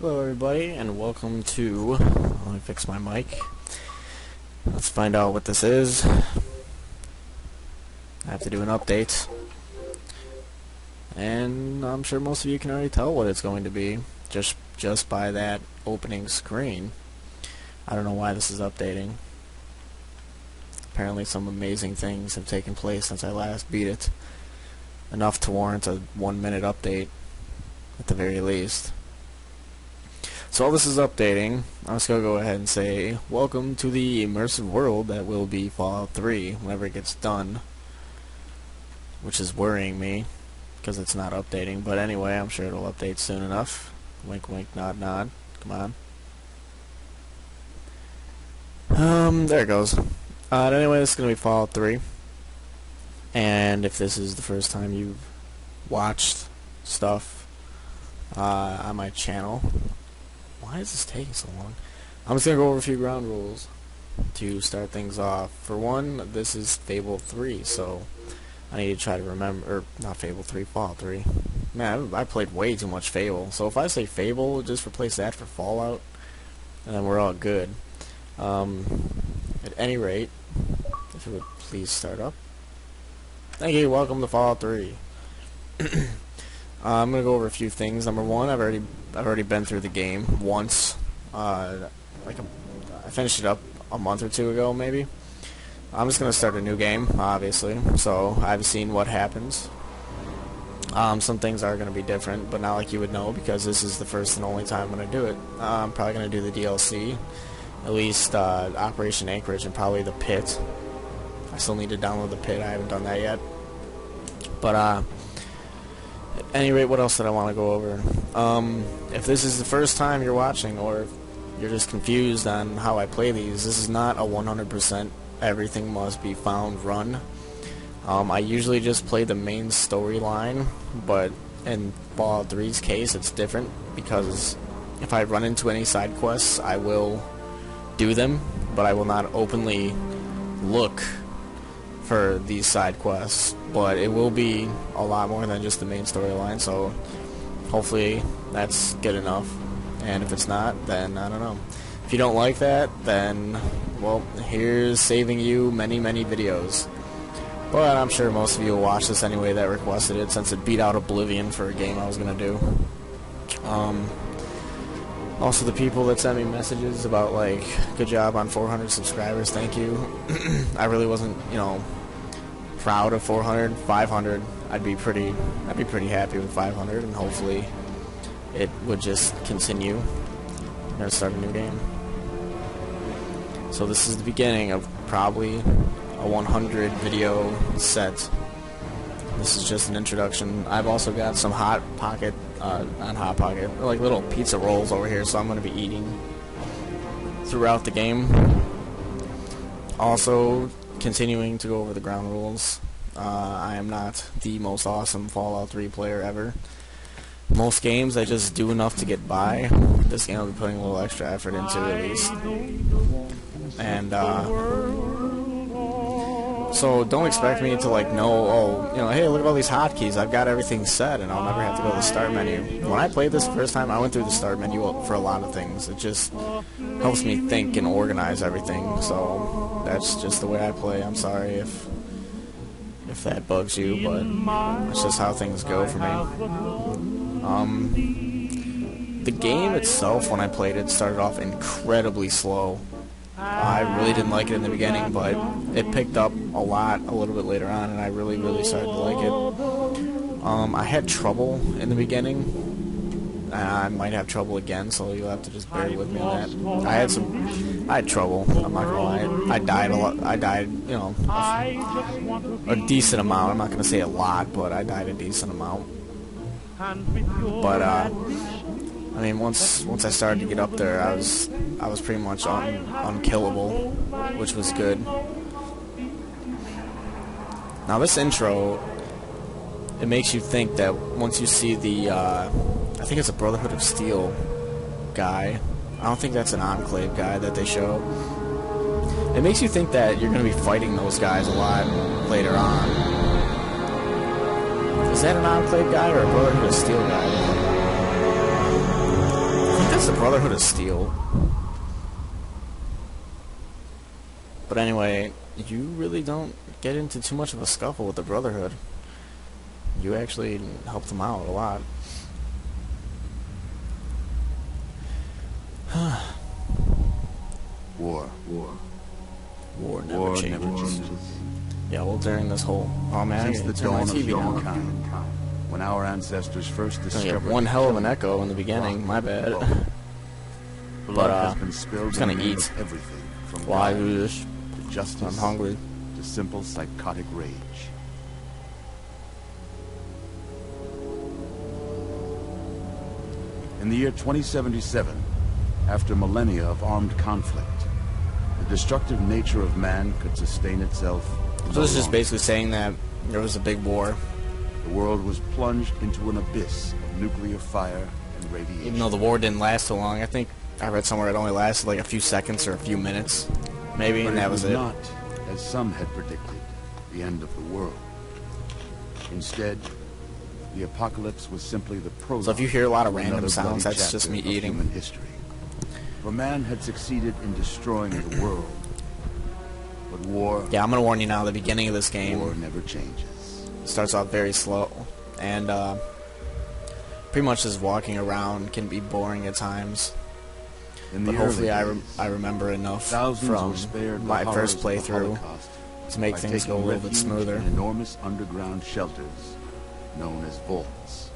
Hello everybody and welcome to, let me fix my mic. Let's find out what this is. I have to do an update. And I'm sure most of you can already tell what it's going to be just by that opening screen. I don't know why this is updating. Apparently some amazing things have taken place since I last beat it. Enough to warrant a 1-minute update at the very least. So while this is updating, I'm just going to go ahead and say, welcome to the immersive world that will be Fallout 3 whenever it gets done. Which is worrying me, because it's not updating. But anyway, I'm sure it'll update soon enough. Wink wink, nod nod. Come on. There it goes. Anyway, this is going to be Fallout 3. And if this is the first time you've watched stuff on my channel, why is this taking so long? I'm just going to go over a few ground rules to start things off. For one, this is Fable 3, so I need to try to remember, or not Fable 3, Fallout 3. Man, I played way too much Fable, so if I say Fable, just replace that for Fallout, and then we're all good. At any rate, if it would please start up. Thank you, welcome to Fallout 3. I'm gonna go over a few things. Number one, I've already been through the game once. I finished it up a month or two ago, maybe. I'm just gonna start a new game, obviously. So I've seen what happens. Some things are gonna be different, but not like you would know because this is the first and only time I'm gonna do it. I'm probably gonna do the DLC, at least Operation Anchorage and probably the Pit. I still need to download the Pit. I haven't done that yet. But at any rate, what else did I want to go over? If this is the first time you're watching, or if you're just confused on how I play these, this is not a 100% everything must be found run. I usually just play the main storyline, but in Fallout 3's case, it's different because if I run into any side quests, I will do them, but I will not openly look for these side quests, but it will be a lot more than just the main storyline, so hopefully that's good enough. And if it's not, then I don't know. If you don't like that, then, well, here's saving you many, many videos. But I'm sure most of you will watch this anyway that requested it, since it beat out Oblivion for a game I was going to do. Also, the people that sent me messages about, like, good job on 400 subscribers, thank you. I really wasn't, you know, proud of 400, 500. I'd be pretty happy with 500, and hopefully it would just continue. I'm gonna start a new game. So this is the beginning of probably a 100 video set. This is just an introduction. I've also got some Hot Pocket, not Hot Pocket, like little pizza rolls over here, so I'm going to be eating throughout the game. Also, continuing to go over the ground rules. I am not the most awesome Fallout 3 player ever. Most games I just do enough to get by. This game I'll be putting a little extra effort into at least. And, so don't expect me to like know, oh, you know, hey, look at all these hotkeys. I've got everything set, and I'll never have to go to the start menu. When I played this the first time, I went through the start menu for a lot of things. It just helps me think and organize everything. So that's just the way I play. I'm sorry if that bugs you, but that's just how things go for me. The game itself, when I played it, started off incredibly slow. I really didn't like it in the beginning, but it picked up a little bit later on, and I really started to like it. I had trouble in the beginning, and I might have trouble again, so you'll have to just bear with me on that. I had trouble, I'm not gonna lie. I died a lot. I died, you know, a decent amount. I'm not gonna say a lot, but I died a decent amount. But I mean, once I started to get up there, I was pretty much unkillable, which was good. Now this intro, it makes you think that once you see the, I think it's a Brotherhood of Steel guy. I don't think that's an Enclave guy that they show. It makes you think that you're going to be fighting those guys a lot later on. Is that an Enclave guy or a Brotherhood of Steel guy? Brotherhood of Steel. But anyway, you really don't get into too much of a scuffle with the Brotherhood. You actually helped them out a lot. War War never changes. Yeah, well, during this whole... Oh, man, Since the turn my dawn of TV down. humankind, when our ancestors first I discovered get one hell of an echo in the beginning. My bad. blood has been spilled just gonna in the name eat. of everything from Why God do this? to justice I'm hungry. to simple psychotic rage. In the year 2077, after millennia of armed conflict, the destructive nature of man could sustain itself. So this is just basically saying that there was a big war. The world was plunged into an abyss of nuclear fire and radiation. Even though the war didn't last so long, I think I read somewhere it only lasted like a few seconds or a few minutes, maybe, But and that was it. not, as some had predicted, the end of the world. Instead, the apocalypse was simply the prologue. So if you hear a lot of to random another sounds, bloody that's just me chapter of eating. human history. For man had succeeded in destroying the world, but war, Yeah, I'm gonna warn you now. The beginning of this game war never changes. starts off very slow, and pretty much just walking around can be boring at times. In the But hopefully early days, I remember enough thousands from were spared the my horrors first of the playthrough Holocaust to make by things go a taking little bit refuge smoother. in enormous underground shelters known as vaults.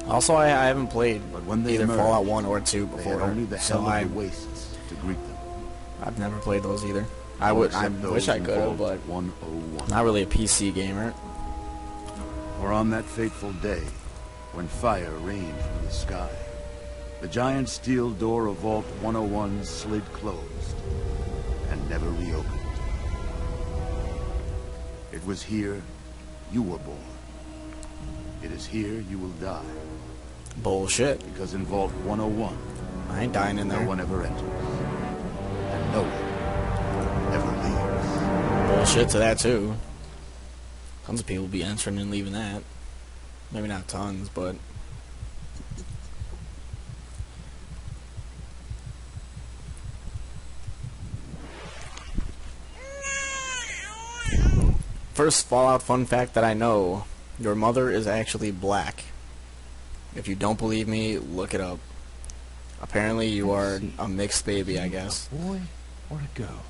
Also, I haven't played But when they either emerged, Fallout 1 or 2 They before, had only the so hell of the wastes to greet them. I've never played those either. I wish I could have, but 101. not really a PC gamer. Or on that fateful day, when fire rained from the sky, the giant steel door of Vault 101 slid closed and never reopened. It was here you were born. It is here you will die, Bullshit. because in Vault 101, I ain't dying in no there. one ever enters, and no one ever leaves. Bullshit to that too. Tons of people be entering and leaving that. Maybe not tons, but first Fallout fun fact that I know: your mother is actually black. If you don't believe me, look it up. Apparently, you are a mixed baby, I guess. A boy or a girl?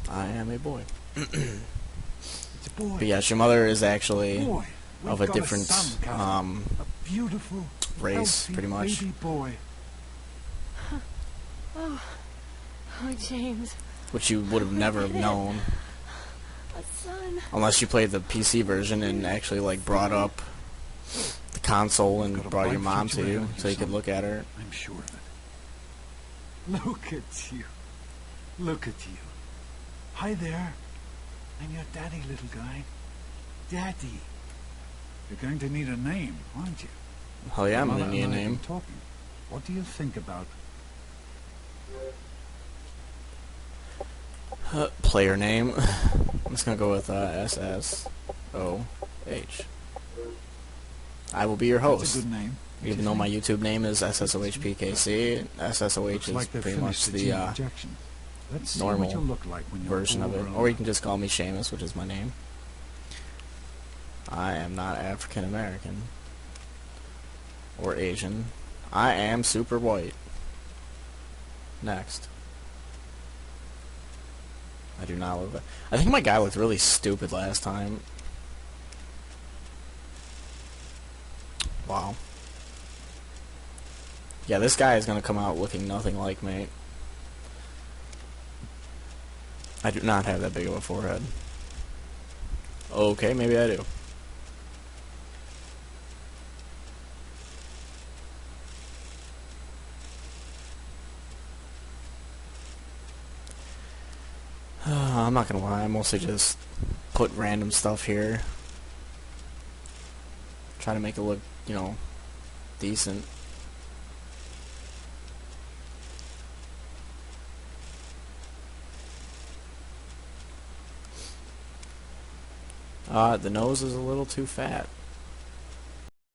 I am a boy. It's a boy. But yes, your mother is actually Boy, we've of a got different son coming. A beautiful, race, healthy pretty much. baby boy. Oh, James, Which you would have never have known a son. unless you played the PC version and actually like brought up the console and Got a brought your bright mom future to you ahead of so you could son. look at her. I'm sure of it. Look at you. Look at you. Hi there. I'm your daddy, little guy. Daddy. You're going to need a name, aren't you? Hell yeah, I'm Mother gonna need a and I have name. been talking. What do you think about Player name. I'm just gonna go with SSoH. I will be your That's host. a good name. Even though my YouTube name is SSoHPKC, SSoH Looks is like they've pretty much finished the gene injection. Let's see normal what you'll look like when you're version of it. full Or you grown. can just call me Seamus, which is my name. I am not African American or Asian. I am super white. Next. I do not look. I think my guy looked really stupid last time. Wow. Yeah, this guy is gonna come out looking nothing like me. I do not have that big of a forehead. Okay, maybe I do. I'm not gonna lie, I mostly just put random stuff here. Try to make it look, you know, decent. The nose is a little too fat.